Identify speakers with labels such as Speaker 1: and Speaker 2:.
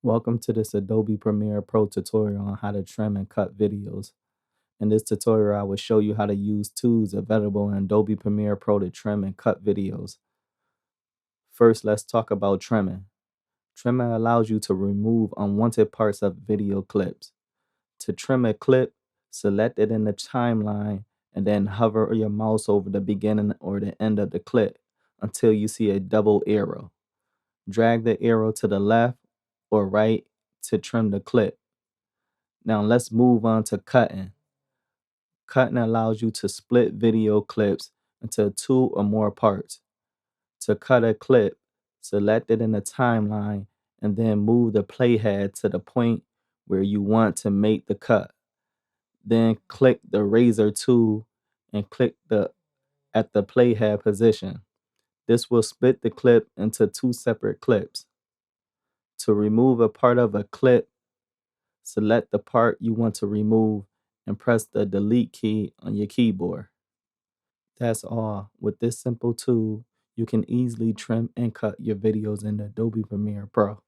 Speaker 1: Welcome to this Adobe Premiere Pro tutorial on how to trim and cut videos. In this tutorial, I will show you how to use tools available in Adobe Premiere Pro to trim and cut videos. First, let's talk about trimming. Trimming allows you to remove unwanted parts of video clips. To trim a clip, select it in the timeline and then hover your mouse over the beginning or the end of the clip until you see a double arrow. Drag the arrow to the left or right to trim the clip. Now let's move on to cutting. Cutting allows you to split video clips into two or more parts. To cut a clip, select it in the timeline and then move the playhead to the point where you want to make the cut. Then click the razor tool and click at the playhead position. This will split the clip into two separate clips. To remove a part of a clip, select the part you want to remove and press the delete key on your keyboard. That's all. With this simple tool, you can easily trim and cut your videos in Adobe Premiere Pro.